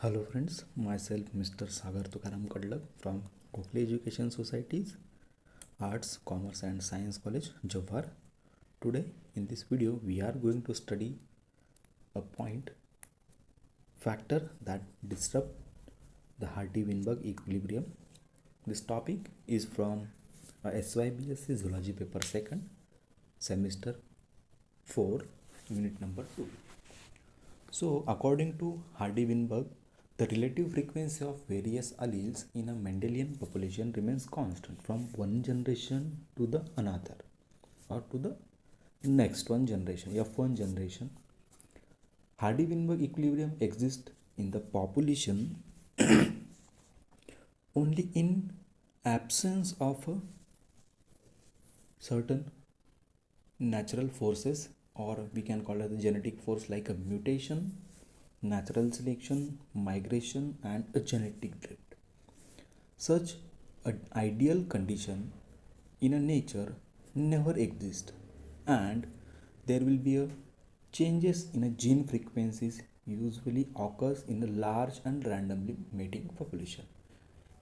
Hello friends, myself Mr. Sagar Tukaram Kadlak from Gokhale Education Society's Arts, Commerce and Science College, Johar. Today in this video we are going to study a point factor that disrupt the Hardy-Weinberg equilibrium. This topic is from SYBSC Zoology paper 2nd semester 4 unit number 2. So, according to Hardy-Weinberg, the relative frequency of various alleles in a Mendelian population remains constant from one generation to the another or to the next one generation, F1 generation. Hardy-Weinberg equilibrium exists in the population only in absence of a certain natural forces, or we can call it a genetic force like a mutation, natural selection, migration and a genetic drift. Such an ideal condition in a nature never exists, and there will be a changes in a gene frequencies usually occurs in a large and randomly mating population.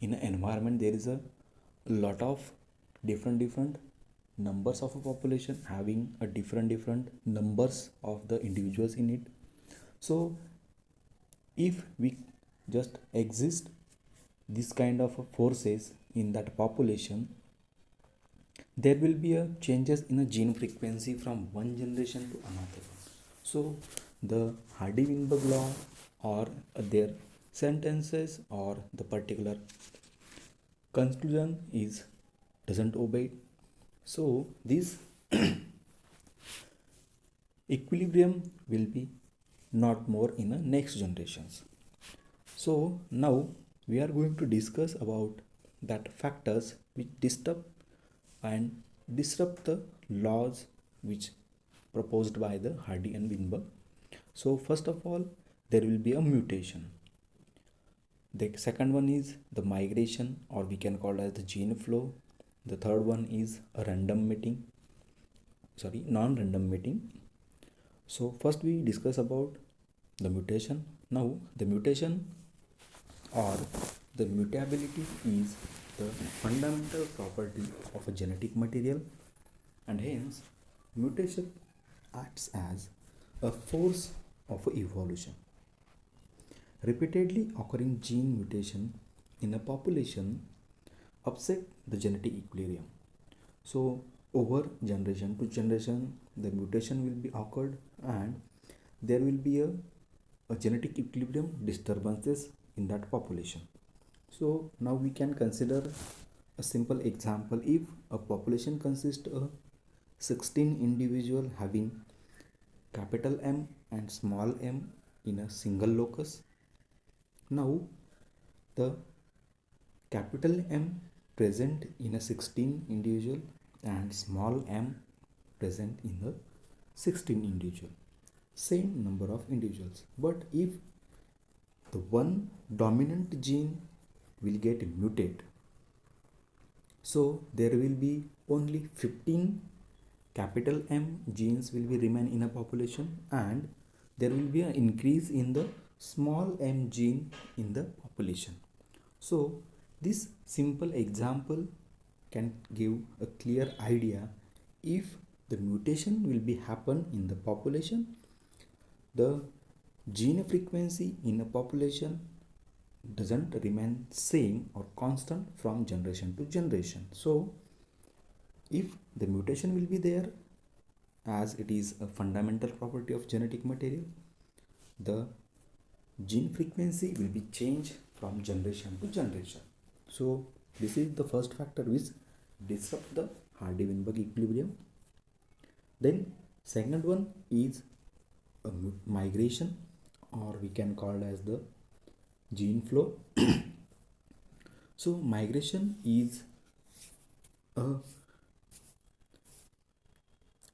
In an environment there is a lot of different numbers of a population having a different numbers of the individuals in it. So if we just exist this kind of forces in that population, there will be a changes in a gene frequency from one generation to another. So the Hardy-Weinberg law or their sentences or the particular conclusion is doesn't obey. So this equilibrium will be not more in the next generations. So now we are going to discuss about that factors which disrupt the laws which proposed by the Hardy and Weinberg. So first of all, there will be a mutation. The second one is the migration, or we can call it as the gene flow. The third one is a non-random mating. So first we discuss about the mutation. Now the mutation or the mutability is the fundamental property of a genetic material, and hence mutation acts as a force of evolution. Repeatedly occurring gene mutation in a population upset the genetic equilibrium. So over generation to generation the mutation will be occurred, and there will be a genetic equilibrium disturbances in that population. So now we can consider a simple example. If a population consists of 16 individual having capital M and small m in a single locus, now the capital M present in a 16 individual and small m present in the 16 individual, same number of individuals. But if the one dominant gene will get mutate, so there will be only 15 capital M genes will be remain in a population, and there will be an increase in the small m gene in the population. So this simple example can give a clear idea. If the mutation will be happen in the population, the gene frequency in a population doesn't remain same or constant from generation to generation. So if the mutation will be there, as it is a fundamental property of genetic material, the gene frequency will be changed from generation to generation. So this is the first factor which disrupt the Hardy-Weinberg equilibrium. Then second one is a migration, or we can call it as the gene flow. So migration is a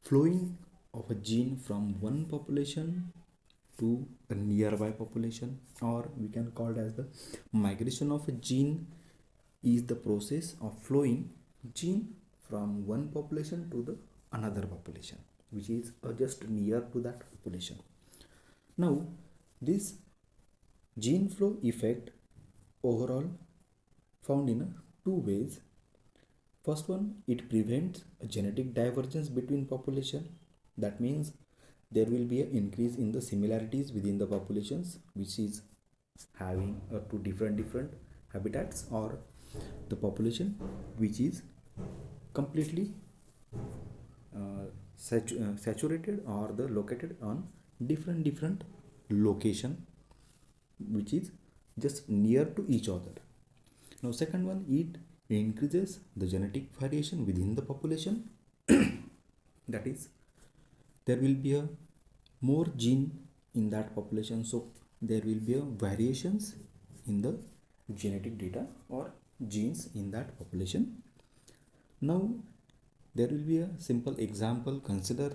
flowing of a gene from one population to a nearby population, or we can call it as the migration of a gene is the process of flowing gene from one population to the another population which is just near to that population. Now this Gene flow effect overall found in two ways. First one, it prevents a genetic divergence between population. That means there will be an increase in the similarities within the populations, which is having two different habitats, or the population which is completely saturated or the located on different location which is just near to each other. Now second one, it increases the genetic variation within the population. That is, there will be a more gene in that population, so there will be a variations in the genetic data or genes in that population. Now there will be a simple example. Consider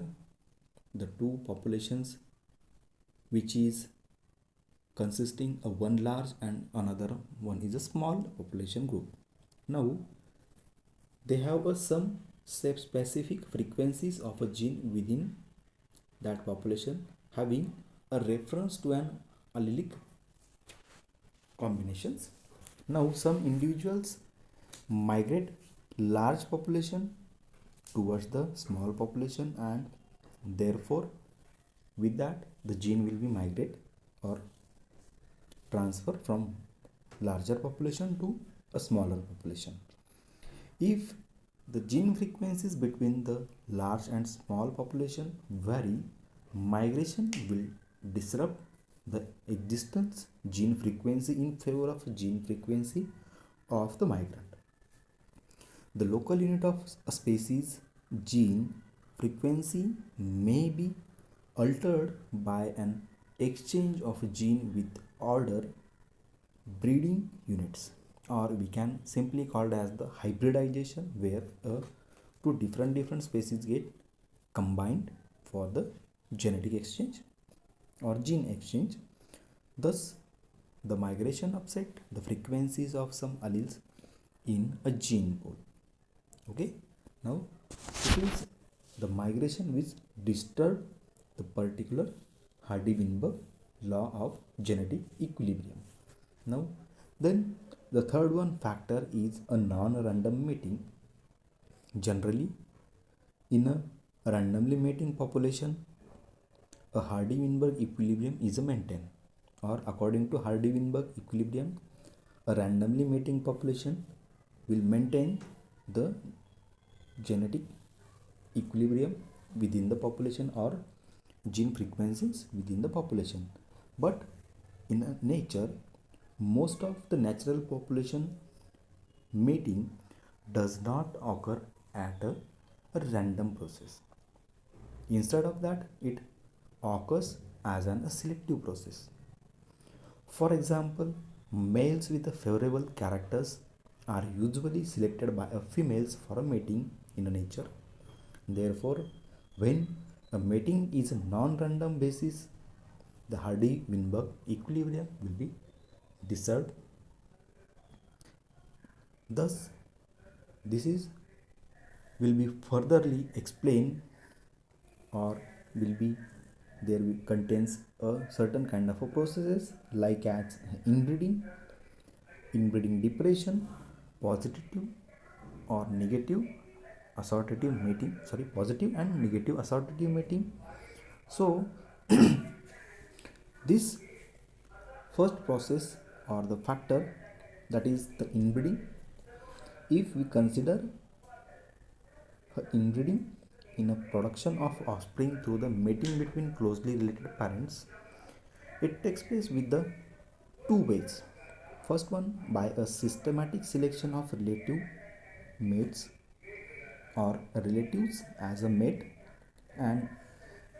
the two populations which is consisting of one large and another one is a small population group. Now they have some specific frequencies of a gene within that population having a reference to an allelic combinations. Now some individuals migrate large population towards the small population, and therefore with that the gene will be migrate or transfer from larger population to a smaller population. If the gene frequencies between the large and small population vary, migration will disrupt the existence gene frequency in favor of gene frequency of the migrant. The local unit of a species gene frequency may be altered by an exchange of a gene with order breeding units, or we can simply call it as the hybridization, where two different species get combined for the genetic exchange or gene exchange. Thus the migration upset the frequencies of some alleles in a gene pool. Okay, now it is the migration which disturb the particular Hardy-Weinberg law of genetic equilibrium. Now then the third one factor is a non-random mating. Generally in a randomly mating population, a Hardy-Weinberg equilibrium is maintained, or according to Hardy-Weinberg equilibrium, a randomly mating population will maintain the genetic equilibrium within the population or gene frequencies within the population. But in nature, most of the natural population mating does not occur at a random process. Instead of that, it occurs as a selective process. For example, males with favorable characters are usually selected by females for a mating in nature. Therefore, when a mating is a non-random basis, the Hardy-Weinberg equilibrium will be disturbed. Thus, this is will be furtherly explained, or will be there contains a certain kind of a processes like as inbreeding, inbreeding depression, positive or negative assortative mating, positive and negative assortative mating. So this first process or the factor, that is the inbreeding, if we consider inbreeding in a production of offspring through the mating between closely related parents, it takes place with the two ways. First one, by a systematic selection of relative mates or relatives as a mate, and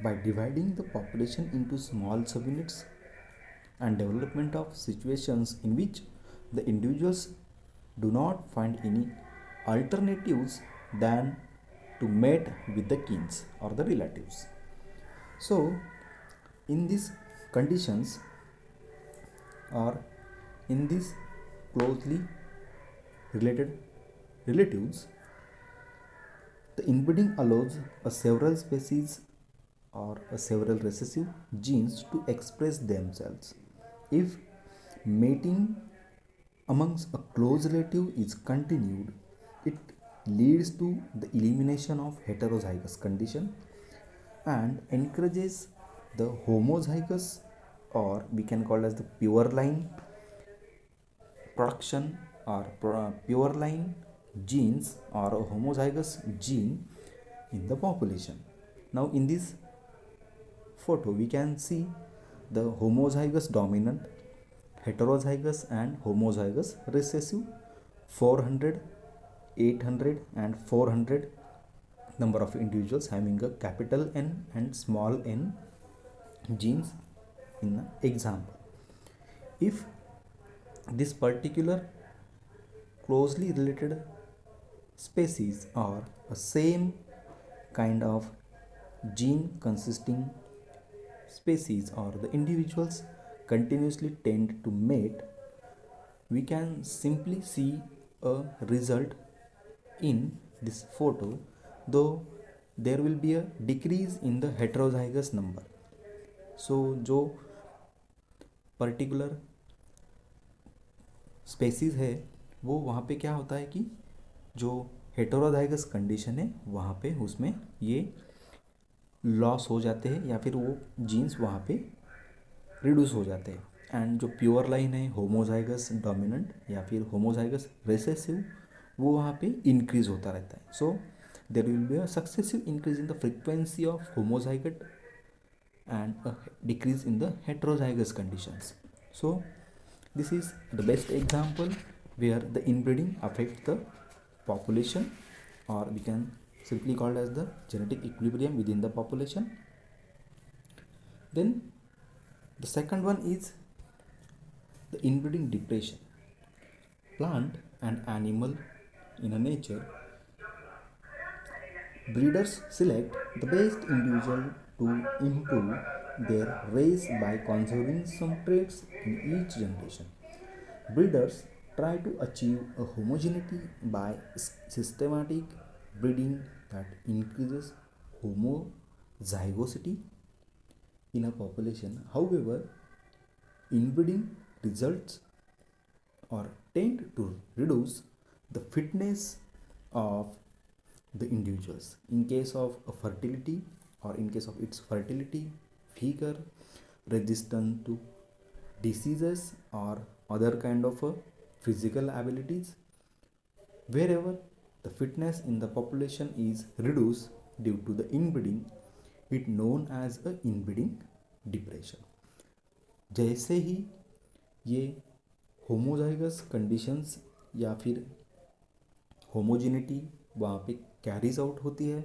by dividing the population into small subunits and development of situations in which the individuals do not find any alternatives than to mate with the kins or the relatives. So in these conditions, or in these closely related relatives, the inbreeding allows a several species or a several recessive genes to express themselves. If mating amongst a close relative is continued, it leads to the elimination of heterozygous condition and encourages the homozygous, or we can call as the pure line production, or pure line genes or a homozygous gene in the population. Now in this photo we can see the homozygous dominant, heterozygous and homozygous recessive 400, 800 and 400 number of individuals having a capital N and small n genes in the example. If this particular closely related species or a same kind of gene consisting species or the individuals continuously tend to mate, we can simply see a result in this photo, though there will be a decrease in the heterozygous number. So जो particular species है वो वहाँ पे क्या होता है कि जो हेटेरोजाइगस कंडीशन है वहाँ पे उसमें ये लॉस हो जाते हैं या फिर वो जीन्स वहाँ पे रिड्यूस हो जाते हैं, एंड जो प्योर लाइन है होमोजाइगस डोमिनेंट या फिर होमोजाइगस रिसेसिव वो वहाँ पे इंक्रीज होता रहता है. So there will be a successive increase in the frequency of homozygote and a decrease in the heterozygous conditions. So this is the best example where the inbreeding affects the population, or we can simply call as the genetic equilibrium within the population. Then the second one is the inbreeding depression. Plant and animal in a nature, breeders select the best individual to improve their race by conserving some traits in each generation. Breeders try to achieve a homogeneity by systematic breeding that increases homozygosity in a population. However, inbreeding results or tend to reduce the fitness of the individuals in case of a fertility, or in case of its fertility, vigor, resistance to diseases or other kind of physical abilities. Wherever the fitness in the population is reduced due to the inbreeding, it known as a inbreeding depression. जैसे ही ये homozygous conditions या फिर homogeneity वहाँ पे carries out होती है,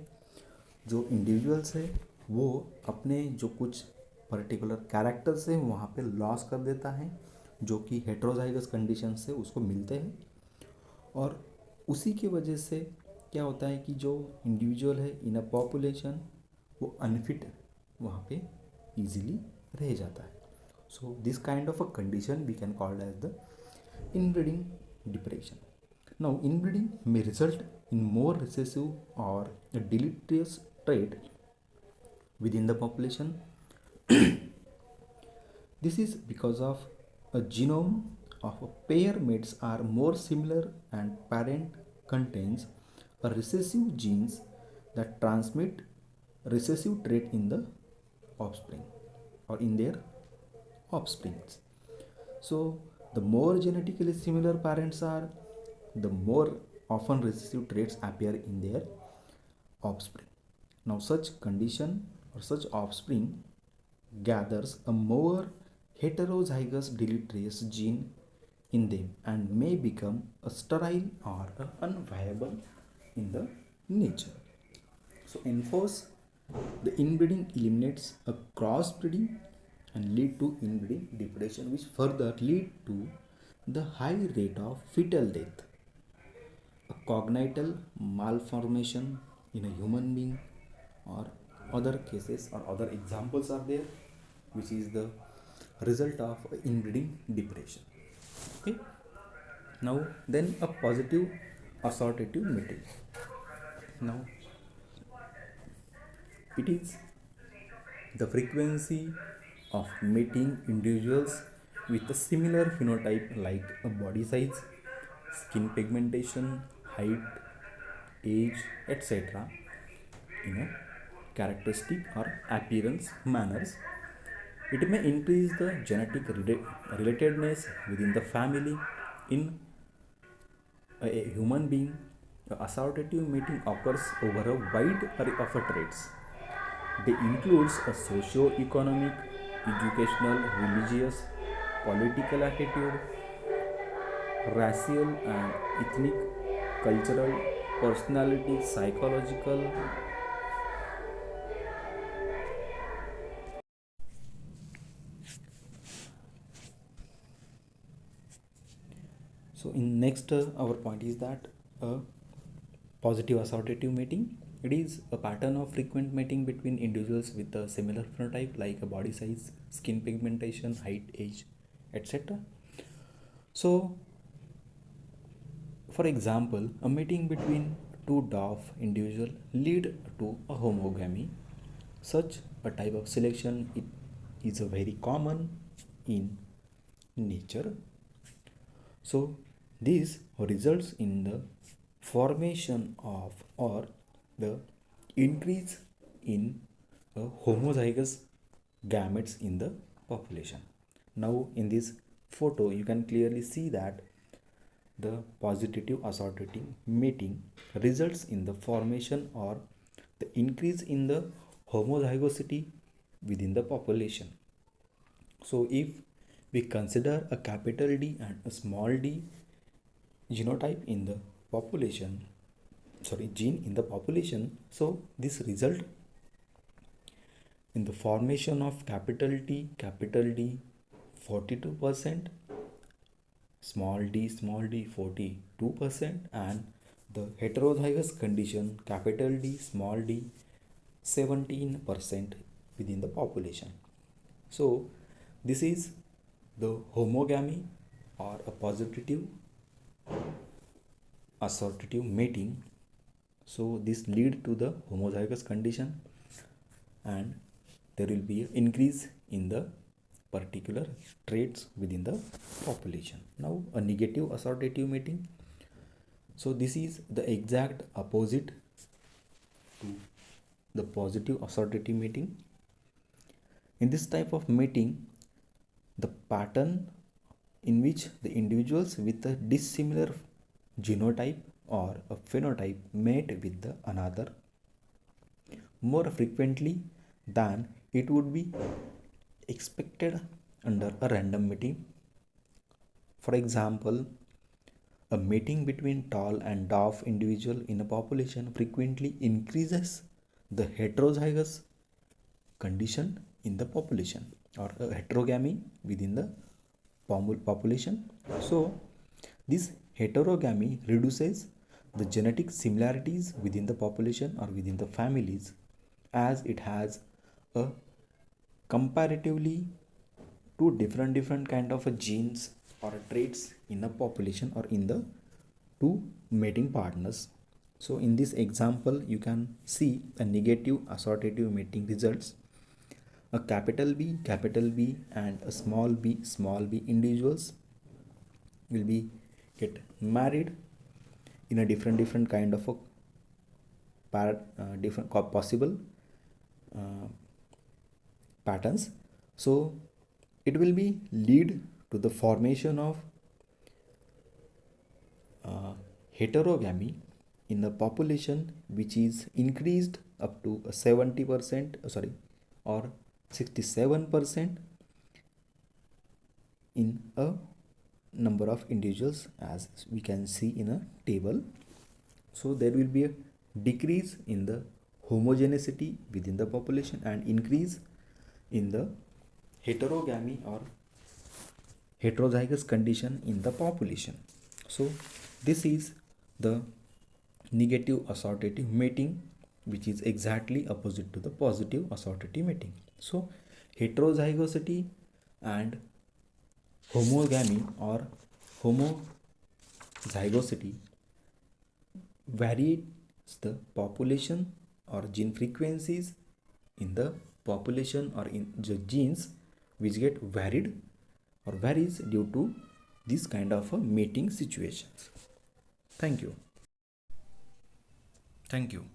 जो individuals है वो अपने जो कुछ पर्टिकुलर कैरेक्टर्स हैं वहाँ पे लॉस कर देता है, जो कि हेट्रोजाइगस कंडीशन से उसको मिलते हैं, और उसी की वजह से क्या होता है कि जो इंडिविजुअल है इन अ पॉपुलेशन वो अनफिट वहाँ पे इजीली रह जाता है. So this kind of a condition we can called as the inbreeding depression. Now, inbreeding may result in more recessive or a deleterious trait within the population. This is because of a genome of a pair mates are more similar and parent contains a recessive genes that transmit recessive trait in the offspring or in their offsprings. So, the more genetically similar parents are, the more often recessive traits appear in their offspring. Now such condition or such offspring gathers a more heterozygous deleterious gene in them and may become a sterile or unviable in the nature. So enforce the inbreeding eliminates a crossbreeding and lead to inbreeding depression, which further lead to the high rate of fetal death, a congenital malformation in a human being, or other cases or other examples are there, which is the result of inbreeding depression. Okay. Now then a positive assortative mating. Now it is the frequency of mating individuals with a similar phenotype like a body size, skin pigmentation, height, age, etc. in a characteristic or appearance manners. It may increase the genetic relatedness within the family. In a human being, the assortative mating occurs over a wide array of traits. They includes a socio-economic, educational, religious, political attitude, racial and ethnic, cultural, personality, psychological. So in next our point is that positive assortative mating. It is a pattern of frequent mating between individuals with a similar phenotype like a body size, skin pigmentation, height, age, etc. So, for example, a mating between two dwarf individuals lead to a homogamy. Such a type of selection is a very common in nature. So, this results in the formation of or the increase in homozygous gametes in the population. Now, in this photo, you can clearly see that the positive assortative mating results in the formation or the increase in the homozygosity within the population. So, if we consider a capital D and a small d genotype in the population, gene in the population, so this result in the formation of capital D 42%, small d 42%, and the heterozygous condition capital D small d 17% within the population. So this is the homogamy or a positive assortative mating. So this lead to the homozygous condition and there will be an increase in the particular traits within the population. Now a negative assortative mating. So this is the exact opposite to the positive assortative mating. In this type of mating, the pattern in which the individuals with a dissimilar genotype or a phenotype mate with the another more frequently than it would be expected under a random mating. For example, a mating between tall and dwarf individual in a population frequently increases the heterozygous condition in the population or a heterogamy within the population. So this heterogamy reduces the genetic similarities within the population or within the families, as it has a comparatively two different kind of a genes or traits in a population or in the two mating partners. So in this example you can see a negative assortative mating results. A capital B and a small b individuals will be get married in a different kind of a different possible patterns. So it will be lead to the formation of heterogamy in the population, which is increased up to 70% or 67% in a number of individuals, as we can see in a table. So there will be a decrease in the homogeneity within the population and increase in the heterogamy or heterozygous condition in the population. So this is the negative assortative mating, which is exactly opposite to the positive assortative mating. So heterozygosity and homogamy or homozygosity varies the population or gene frequencies in the population or in the genes which get varied or varies due to this kind of mating situations. Thank you. Thank you.